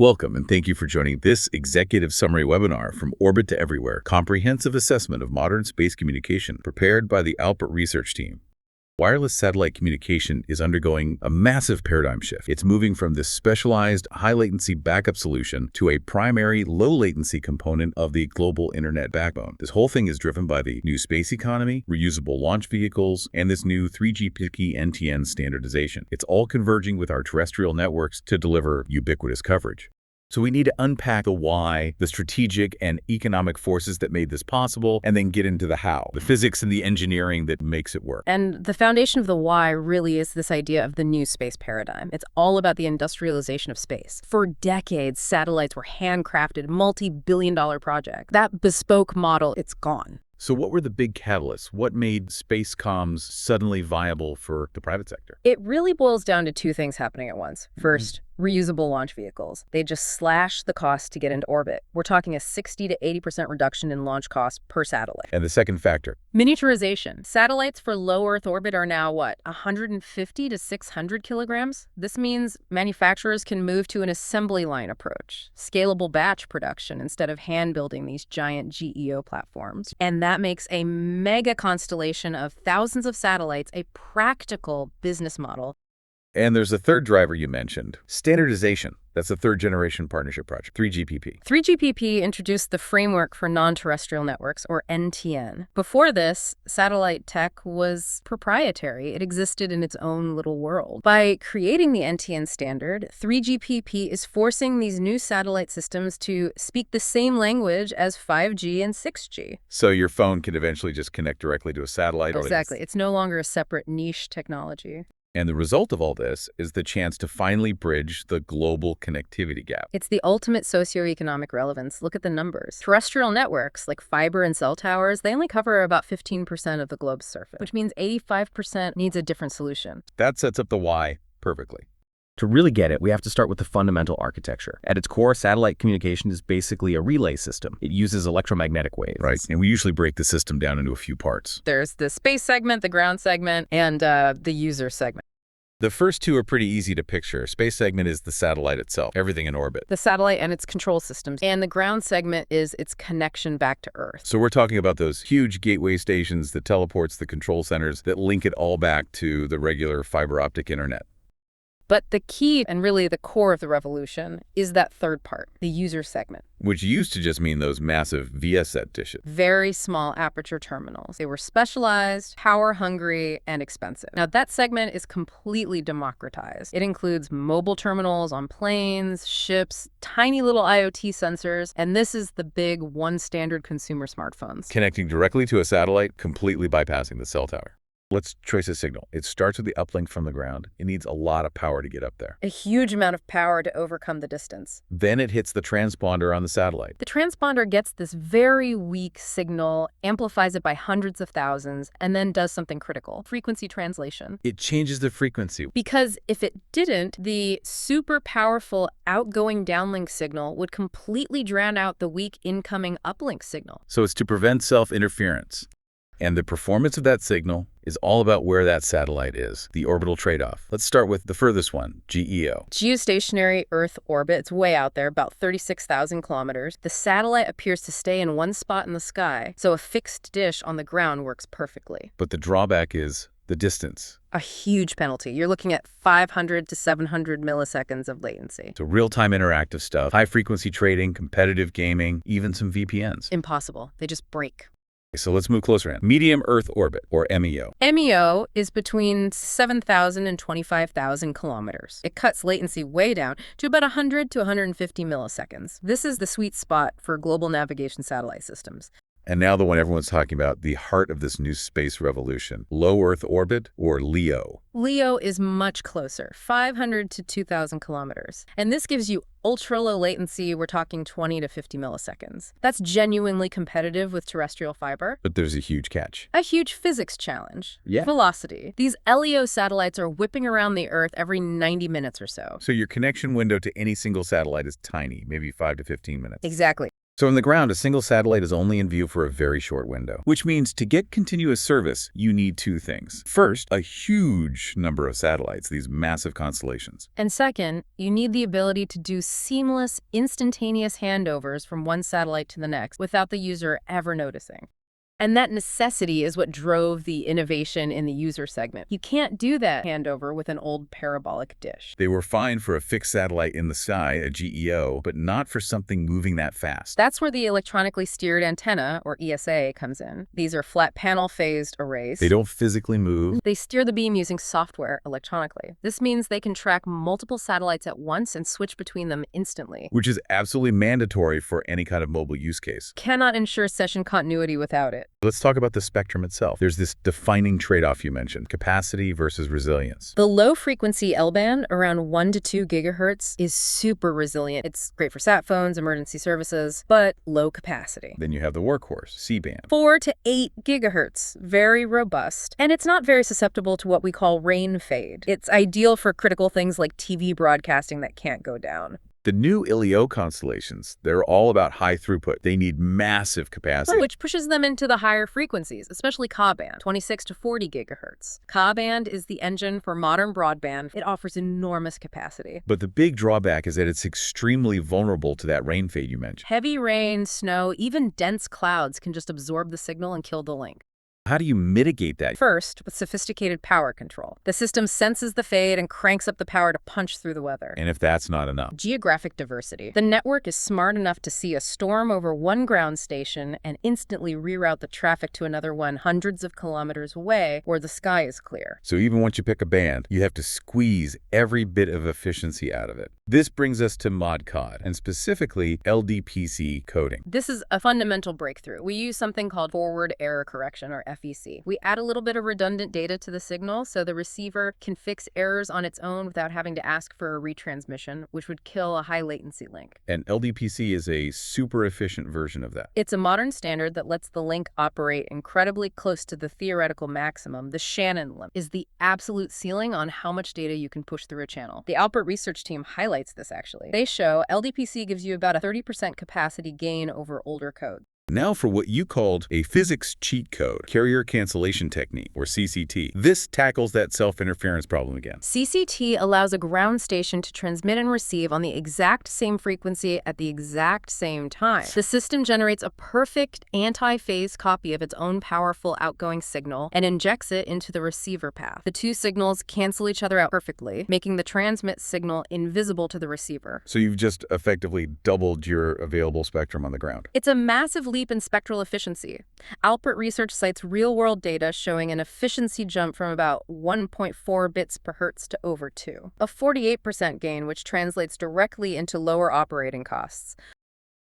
Welcome, and thank you for joining this executive summary webinar from Orbit to Everywhere, comprehensive assessment of modern space communication, prepared by the Alpert Research Team. Wireless satellite communication is undergoing a massive paradigm shift. It's moving from this specialized high-latency backup solution to a primary low-latency component of the global internet backbone. This whole thing is driven by the new space economy, reusable launch vehicles, and this new 3GPP NTN standardization. It's all converging with our terrestrial networks to deliver ubiquitous coverage. So we need to unpack the why, the strategic and economic forces that made this possible, and then get into the how, the physics and the engineering that makes it work. And the foundation of the why really is this idea of the new space paradigm. It's all about the industrialization of space. For decades, satellites were handcrafted, multi-billion-dollar projects. That bespoke model, it's gone. So what were the big catalysts? What made space comms suddenly viable for the private sector? It really boils down to two things happening at once. First, reusable launch vehicles. They just slash the cost to get into orbit. We're talking a 60 to 80% reduction in launch costs per satellite. And the second factor? Miniaturization. Satellites for low Earth orbit are now, 150 to 600 kilograms? This means manufacturers can move to an assembly line approach, scalable batch production instead of hand-building these giant GEO platforms. And that makes a mega constellation of thousands of satellites a practical business model. And there's a third driver you mentioned, standardization. That's the third generation partnership project, 3GPP. 3GPP introduced the framework for non-terrestrial networks, or NTN. Before this, satellite tech was proprietary. It existed in its own little world. By creating the NTN standard, 3GPP is forcing these new satellite systems to speak the same language as 5G and 6G. So your phone can eventually just connect directly to a satellite? Exactly. It's no longer a separate niche technology. And the result of all this is the chance to finally bridge the global connectivity gap. It's the ultimate socioeconomic relevance. Look at the numbers. Terrestrial networks, like fiber and cell towers, they only cover about 15% of the globe's surface, which means 85% needs a different solution. That sets up the why perfectly. To really get it, we have to start with the fundamental architecture. At its core, satellite communication is basically a relay system. It uses electromagnetic waves. Right, and we usually break the system down into a few parts. There's the space segment, the ground segment, and the user segment. The first two are pretty easy to picture. Space segment is the satellite itself, everything in orbit. The satellite and its control systems. And the ground segment is its connection back to Earth. So we're talking about those huge gateway stations that teleports the control centers that link it all back to the regular fiber optic internet. But the key, and really the core of the revolution, is that third part, the user segment. Which used to just mean those massive VSAT dishes. Very small aperture terminals. They were specialized, power-hungry, and expensive. Now, that segment is completely democratized. It includes mobile terminals on planes, ships, tiny little IoT sensors, and this is the big one-standard consumer smartphones. Connecting directly to a satellite, completely bypassing the cell tower. Let's trace a signal. It starts with the uplink from the ground. It needs a lot of power to get up there. A huge amount of power to overcome the distance. Then it hits the transponder on the satellite. The transponder gets this very weak signal, amplifies it by hundreds of thousands, and then does something critical, frequency translation. It changes the frequency. Because if it didn't, the super powerful outgoing downlink signal would completely drown out the weak incoming uplink signal. So it's to prevent self-interference. And the performance of that signal is all about where that satellite is, the orbital trade-off. Let's start with the furthest one, GEO. Geostationary Earth orbit, it's way out there, about 36,000 kilometers. The satellite appears to stay in one spot in the sky, so a fixed dish on the ground works perfectly. But the drawback is the distance. A huge penalty. You're looking at 500 to 700 milliseconds of latency. So real-time interactive stuff, high-frequency trading, competitive gaming, even some VPNs. Impossible. They just break. So let's move closer in. Medium Earth orbit, or MEO. MEO is between 7,000 and 25,000 kilometers. It cuts latency way down to about 100 to 150 milliseconds. This is the sweet spot for global navigation satellite systems. And now the one everyone's talking about, the heart of this new space revolution, low Earth orbit, or LEO. LEO is much closer, 500 to 2,000 kilometers. And this gives you ultra-low latency. We're talking 20 to 50 milliseconds. That's genuinely competitive with terrestrial fiber. But there's a huge catch. A huge physics challenge. Yeah. Velocity. These LEO satellites are whipping around the Earth every 90 minutes or so. So your connection window to any single satellite is tiny, maybe 5 to 15 minutes. Exactly. So in the ground, a single satellite is only in view for a very short window, which means to get continuous service, you need two things. First, a huge number of satellites, these massive constellations. And second, you need the ability to do seamless, instantaneous handovers from one satellite to the next without the user ever noticing. And that necessity is what drove the innovation in the user segment. You can't do that handover with an old parabolic dish. They were fine for a fixed satellite in the sky, a GEO, but not for something moving that fast. That's where the electronically steered antenna, or ESA, comes in. These are flat panel phased arrays. They don't physically move. They steer the beam using software electronically. This means they can track multiple satellites at once and switch between them instantly. Which is absolutely mandatory for any kind of mobile use case. Cannot ensure session continuity without it. Let's talk about the spectrum itself. There's this defining trade-off you mentioned, capacity versus resilience. The low-frequency L-band, around 1 to 2 gigahertz, is super resilient. It's great for sat phones, emergency services, but low capacity. Then you have the workhorse, C-band. 4 to 8 gigahertz, very robust. And it's not very susceptible to what we call rain fade. It's ideal for critical things like TV broadcasting that can't go down. The new LEO constellations, they're all about high throughput. They need massive capacity. Which pushes them into the higher frequencies, especially Ka-band, 26 to 40 gigahertz. Ka-band is the engine for modern broadband. It offers enormous capacity. But the big drawback is that it's extremely vulnerable to that rain fade you mentioned. Heavy rain, snow, even dense clouds can just absorb the signal and kill the link. How do you mitigate that? First, with sophisticated power control. The system senses the fade and cranks up the power to punch through the weather. And if that's not enough? Geographic diversity. The network is smart enough to see a storm over one ground station and instantly reroute the traffic to another one hundreds of kilometers away where the sky is clear. So even once you pick a band, you have to squeeze every bit of efficiency out of it. This brings us to Mod Cod, and specifically LDPC coding. This is a fundamental breakthrough. We use something called forward error correction, or FEC. We add a little bit of redundant data to the signal so the receiver can fix errors on its own without having to ask for a retransmission, which would kill a high latency link. And LDPC is a super efficient version of that. It's a modern standard that lets the link operate incredibly close to the theoretical maximum. The Shannon limit is the absolute ceiling on how much data you can push through a channel. The Alpert Research Team highlights this actually. They show LDPC gives you about a 30% capacity gain over older code. Now for what you called a physics cheat code, carrier cancellation technique, or CCT. This tackles that self-interference problem again. CCT allows a ground station to transmit and receive on the exact same frequency at the exact same time. The system generates a perfect anti-phase copy of its own powerful outgoing signal and injects it into the receiver path. The two signals cancel each other out perfectly, making the transmit signal invisible to the receiver. So you've just effectively doubled your available spectrum on the ground. It's a massive leap in spectral efficiency. Alpert Research cites real-world data showing an efficiency jump from about 1.4 bits per hertz to over 2. A 48% gain, which translates directly into lower operating costs.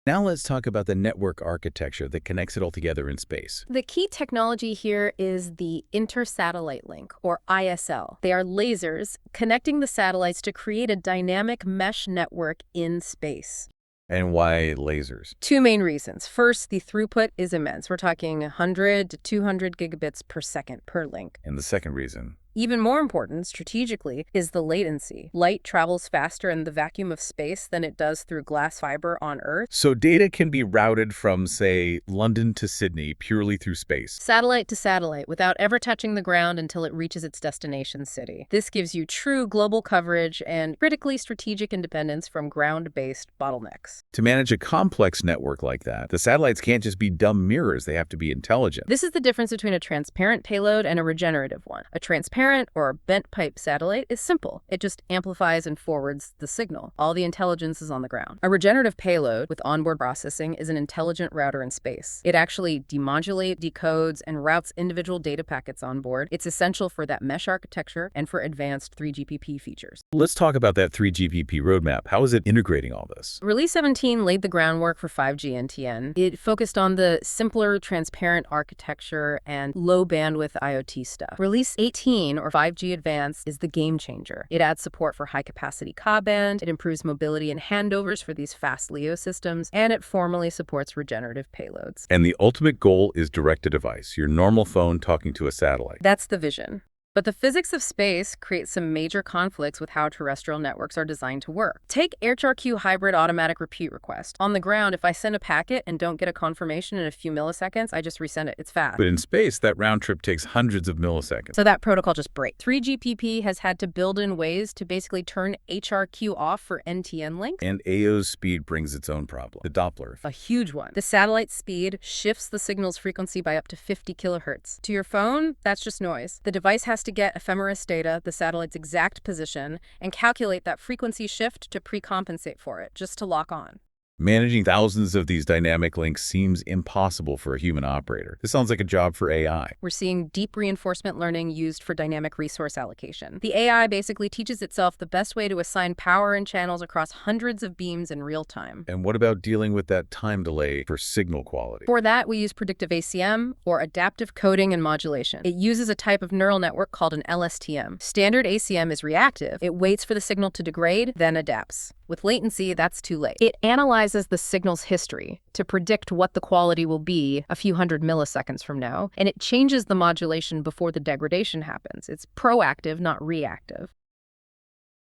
Now let's talk about the network architecture that connects it all together in space. The key technology here is the inter-satellite link, or ISL. They are lasers connecting the satellites to create a dynamic mesh network in space. And why lasers? Two main reasons. First, the throughput is immense. We're talking 100 to 200 gigabits per second per link. And the second reason? Even more important, strategically, is the latency. Light travels faster in the vacuum of space than it does through glass fiber on Earth. So data can be routed from, say, London to Sydney purely through space. Satellite to satellite, without ever touching the ground until it reaches its destination city. This gives you true global coverage and critically strategic independence from ground-based bottlenecks. To manage a complex network like that, the satellites can't just be dumb mirrors, they have to be intelligent. This is the difference between a transparent payload and a regenerative one. A transparent or a bent pipe satellite is simple. It just amplifies and forwards the signal. All the intelligence is on the ground. A regenerative payload with onboard processing is an intelligent router in space. It actually demodulates, decodes, and routes individual data packets on board. It's essential for that mesh architecture and for advanced 3GPP features. Let's talk about that 3GPP roadmap. How is it integrating all this? Release 17 laid the groundwork for 5G NTN. It focused on the simpler, transparent architecture and low bandwidth IoT stuff. Release 18 or 5G Advanced is the game changer. It adds support for high-capacity Ka-band, it improves mobility and handovers for these fast LEO systems, and it formally supports regenerative payloads. And the ultimate goal is direct-to-device, your normal phone talking to a satellite. That's the vision. But the physics of space creates some major conflicts with how terrestrial networks are designed to work. Take HRQ hybrid automatic repeat request. On the ground, if I send a packet and don't get a confirmation in a few milliseconds, I just resend it. It's fast. But in space, that round trip takes hundreds of milliseconds. So that protocol just breaks. 3GPP has had to build in ways to basically turn HRQ off for NTN links. And AO's speed brings its own problem, the Doppler effect. A huge one. The satellite speed shifts the signal's frequency by up to 50 kilohertz. To your phone, that's just noise. The device has to get ephemeris data, the satellite's exact position, and calculate that frequency shift to pre-compensate for it, just to lock on. Managing thousands of these dynamic links seems impossible for a human operator. This sounds like a job for AI. We're seeing deep reinforcement learning used for dynamic resource allocation. The AI basically teaches itself the best way to assign power and channels across hundreds of beams in real time. And what about dealing with that time delay for signal quality? For that, we use predictive ACM, or adaptive coding and modulation. It uses a type of neural network called an LSTM. Standard ACM is reactive. It waits for the signal to degrade, then adapts. With latency, that's too late. It analyzes the signal's history to predict what the quality will be a few hundred milliseconds from now, and it changes the modulation before the degradation happens. It's proactive, not reactive.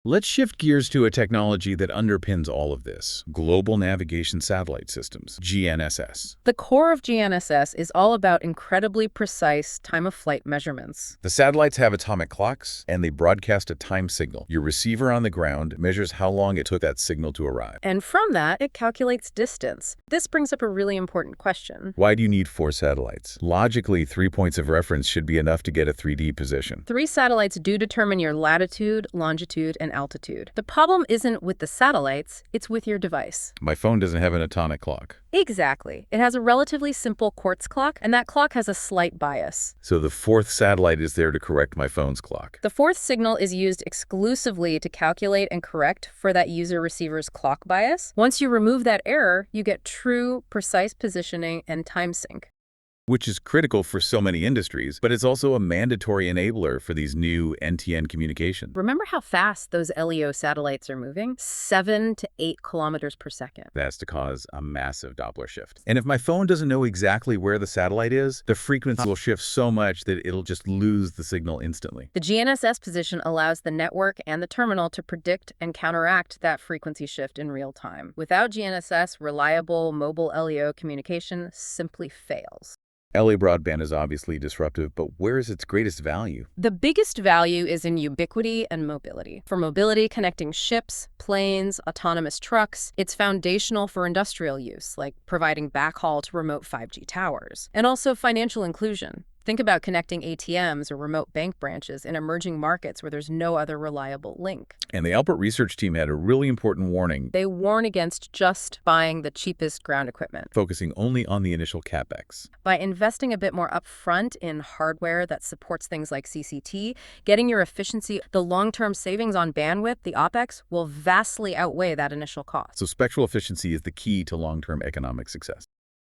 Let's shift gears to a technology that underpins all of this: Global Navigation Satellite Systems, GNSS. The core of GNSS is all about incredibly precise time-of-flight measurements. The satellites have atomic clocks, and they broadcast a time signal. Your receiver on the ground measures how long it took that signal to arrive. And from that, it calculates distance. This brings up a really important question. Why do you need 4 satellites? Logically, 3 points of reference should be enough to get a 3D position. 3 satellites do determine your latitude, longitude, and altitude. The problem isn't with the satellites, it's with your device. My phone doesn't have an atomic clock. Exactly. It has a relatively simple quartz clock, and that clock has a slight bias. So the 4th satellite is there to correct my phone's clock. The 4th signal is used exclusively to calculate and correct for that user receiver's clock bias. Once you remove that error, you get true, precise positioning and time sync. Which is critical for so many industries, but it's also a mandatory enabler for these new NTN communications. Remember how fast those LEO satellites are moving? 7 to 8 kilometers per second. That's to cause a massive Doppler shift. And if my phone doesn't know exactly where the satellite is, the frequency will shift so much that it'll just lose the signal instantly. The GNSS position allows the network and the terminal to predict and counteract that frequency shift in real time. Without GNSS, reliable mobile LEO communication simply fails. LA broadband is obviously disruptive, but where is its greatest value? The biggest value is in ubiquity and mobility. For mobility, connecting ships, planes, autonomous trucks, it's foundational for industrial use, like providing backhaul to remote 5G towers. And also financial inclusion. Think about connecting ATMs or remote bank branches in emerging markets where there's no other reliable link. And the Alpert Research Team had a really important warning, They warn against just buying the cheapest ground equipment. focusing only on the initial capex. By investing a bit more upfront in hardware that supports things like CCT, getting your efficiency, the long-term savings on bandwidth, the OpEx, will vastly outweigh that initial cost. So spectral efficiency is the key to long-term economic success.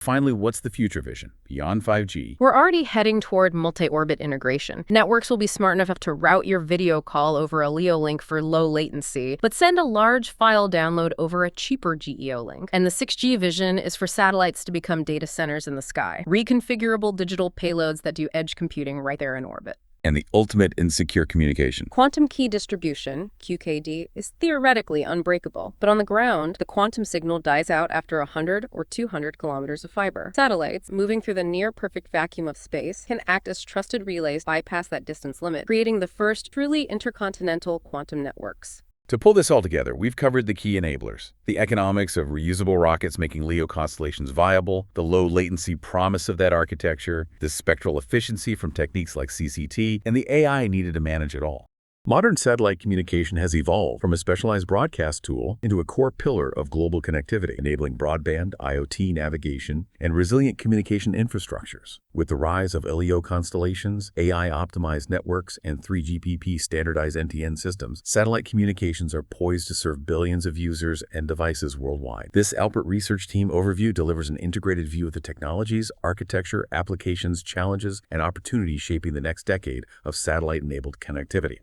Finally, what's the future vision? Beyond 5G, We're already heading toward multi-orbit integration. Networks will be smart enough to route your video call over a LEO link for low latency, but send a large file download over a cheaper GEO link. And the 6G vision is for satellites to become data centers in the sky, reconfigurable digital payloads that do edge computing right there in orbit. and the ultimate in secure communication. Quantum key distribution, QKD, is theoretically unbreakable, but on the ground, the quantum signal dies out after 100 or 200 kilometers of fiber. Satellites, moving through the near-perfect vacuum of space, can act as trusted relays bypass that distance limit, creating the first truly intercontinental quantum networks. To pull this all together, we've covered the key enablers: the economics of reusable rockets making LEO constellations viable, the low latency promise of that architecture, the spectral efficiency from techniques like CCT, and the AI needed to manage it all. Modern satellite communication has evolved from a specialized broadcast tool into a core pillar of global connectivity, enabling broadband, IoT navigation, and resilient communication infrastructures. With the rise of LEO constellations, AI-optimized networks, and 3GPP standardized NTN systems, satellite communications are poised to serve billions of users and devices worldwide. This Alpert Research Team overview delivers an integrated view of the technologies, architecture, applications, challenges, and opportunities shaping the next decade of satellite-enabled connectivity.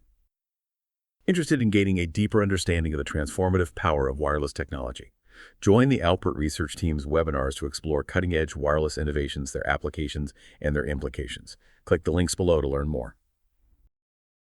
Interested in gaining a deeper understanding of the transformative power of wireless technology? Join the Alpert Research Team's webinars to explore cutting-edge wireless innovations, their applications, and their implications. Click the links below to learn more.